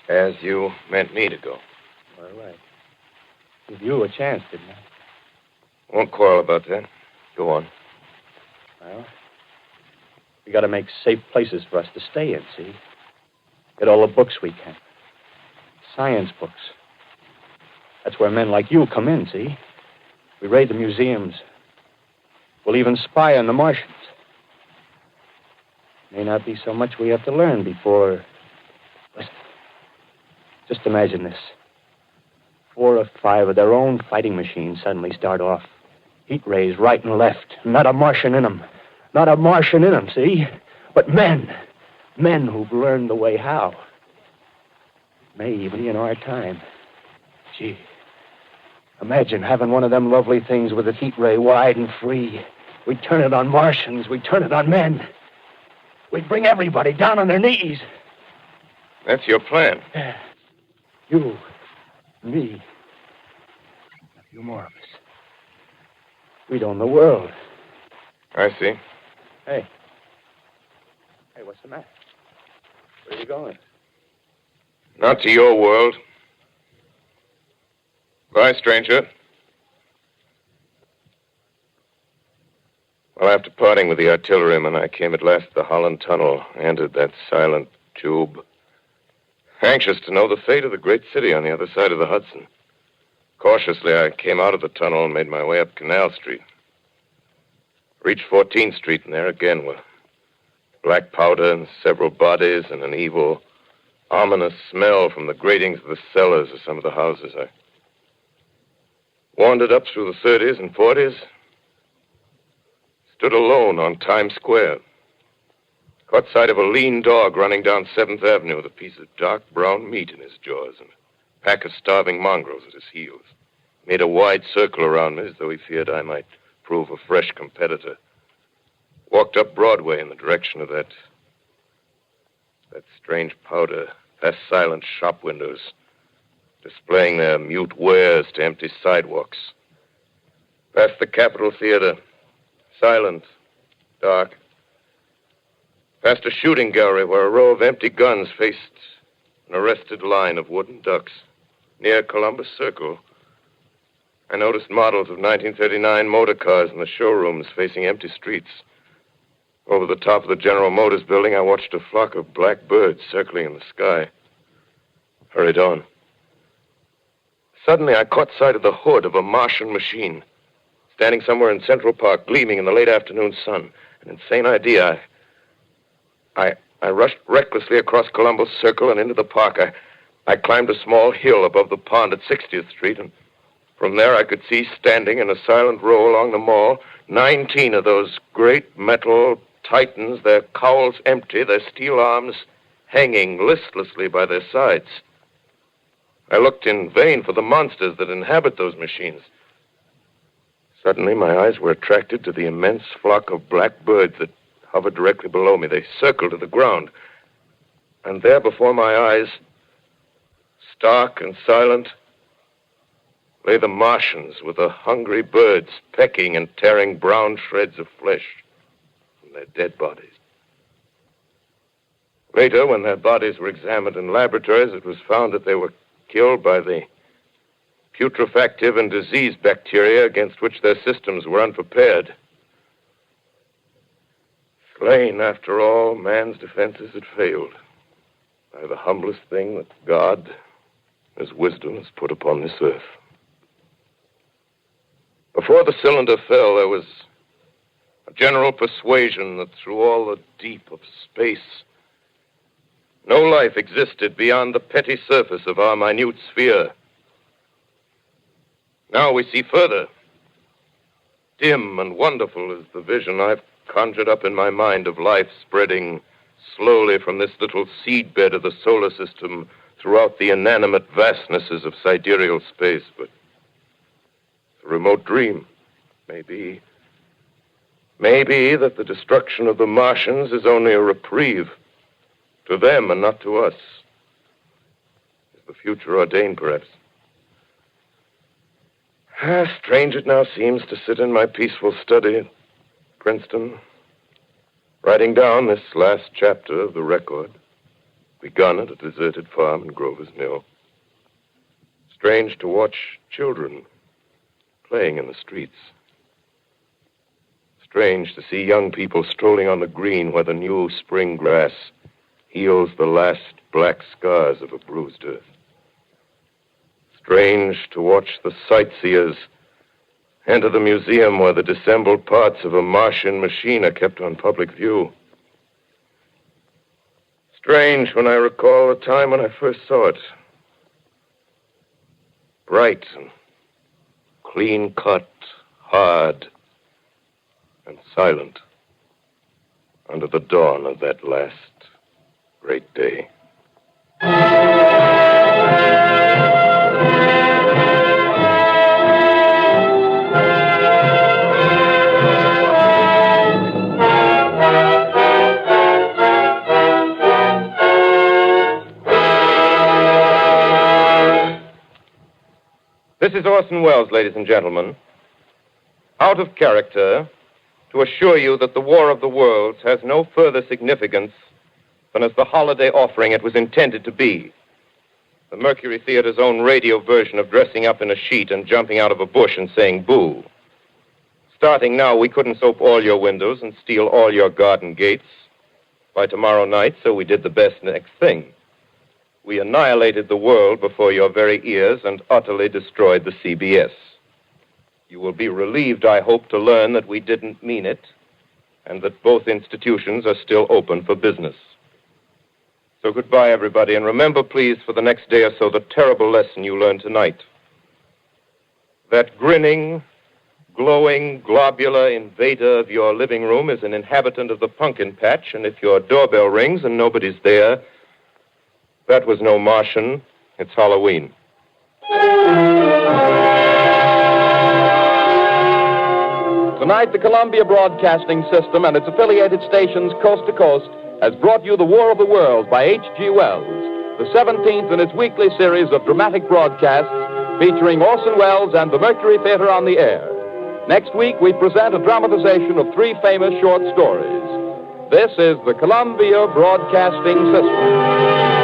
As you meant me to go. All right. Give you a chance, didn't I? Won't quarrel about that. Go on. Well, we got to make safe places for us to stay in, see? Get all the books we can. Science books. That's where men like you come in, see? We raid the museums. We'll even spy on the Martians. May not be so much we have to learn before... Listen. Just imagine this. 4 or 5 of their own fighting machines suddenly start off. Heat rays right and left. Not a Martian in them. Not a Martian in them, see? But men. Men who've learned the way how. May even be in our time. Gee. Imagine having one of them lovely things with a heat ray wide and free. We'd turn it on Martians. We'd turn it on men. We'd bring everybody down on their knees. That's your plan. You, me, a few more of us. We'd own the world. I see. Hey. Hey, what's the matter? Where are you going? Not to your world. Bye, stranger. Well, after parting with the artilleryman, I came at last to the Holland Tunnel, entered that silent tube. Anxious to know the fate of the great city on the other side of the Hudson. Cautiously, I came out of the tunnel and made my way up Canal Street. Reached 14th Street, and there again were black powder and several bodies and an evil, ominous smell from the gratings of the cellars of some of the houses. I wandered up through the 30s and 40s, stood alone on Times Square. Caught sight of a lean dog running down 7th Avenue with a piece of dark brown meat in his jaws and a pack of starving mongrels at his heels. Made a wide circle around me as though he feared I might prove a fresh competitor. Walked up Broadway in the direction of that strange powder, past silent shop windows, displaying their mute wares to empty sidewalks. Past the Capitol Theater, silent, dark. Past a shooting gallery where a row of empty guns faced an arrested line of wooden ducks. Near Columbus Circle, I noticed models of 1939 motor cars in the showrooms facing empty streets. Over the top of the General Motors building, I watched a flock of black birds circling in the sky. Hurried on. Suddenly, I caught sight of the hood of a Martian machine, standing somewhere in Central Park, gleaming in the late afternoon sun. An insane idea. I rushed recklessly across Columbus Circle and into the park. I climbed a small hill above the pond at 60th Street, and from there I could see, standing in a silent row along the mall, 19 of those great metal titans, their cowls empty, their steel arms hanging listlessly by their sides. I looked in vain for the monsters that inhabit those machines. Suddenly, my eyes were attracted to the immense flock of black birds that hovered directly below me. They circled to the ground. And there before my eyes, stark and silent, lay the Martians with the hungry birds pecking and tearing brown shreds of flesh from their dead bodies. Later, when their bodies were examined in laboratories, it was found that they were killed by the putrefactive and disease bacteria against which their systems were unprepared. Slain, after all, man's defenses had failed by the humblest thing that God, His wisdom, has put upon this earth. Before the cylinder fell, there was a general persuasion that through all the deep of space, no life existed beyond the petty surface of our minute sphere. Now we see further. Dim and wonderful is the vision I've conjured up in my mind of life spreading slowly from this little seedbed of the solar system throughout the inanimate vastnesses of sidereal space. But it's a remote dream. Maybe that the destruction of the Martians is only a reprieve to them and not to us. Is the future ordained, perhaps? Strange it now seems to sit in my peaceful study at Princeton, writing down this last chapter of the record, begun at a deserted farm in Grover's Mill. Strange to watch children playing in the streets. Strange to see young people strolling on the green where the new spring grass heals the last black scars of a bruised earth. Strange to watch the sightseers enter the museum where the dissembled parts of a Martian machine are kept on public view. Strange when I recall the time when I first saw it. Bright and clean-cut, hard and silent under the dawn of that last great day. This is Orson Welles, ladies and gentlemen, out of character, to assure you that the War of the Worlds has no further significance than as the holiday offering it was intended to be. The Mercury Theater's own radio version of dressing up in a sheet and jumping out of a bush and saying boo. Starting now, we couldn't soap all your windows and steal all your garden gates by tomorrow night, so we did the best next thing. We annihilated the world before your very ears and utterly destroyed the CBS. You will be relieved, I hope, to learn that we didn't mean it and that both institutions are still open for business. So goodbye, everybody, and remember, please, for the next day or so, the terrible lesson you learned tonight. That grinning, glowing, globular invader of your living room is an inhabitant of the pumpkin patch, and if your doorbell rings and nobody's there, that was no Martian. It's Halloween. Tonight, the Columbia Broadcasting System and its affiliated stations coast to coast has brought you The War of the Worlds by H.G. Wells, the 17th in its weekly series of dramatic broadcasts featuring Orson Welles and the Mercury Theater on the air. Next week, we present a dramatization of 3 famous short stories. This is the Columbia Broadcasting System.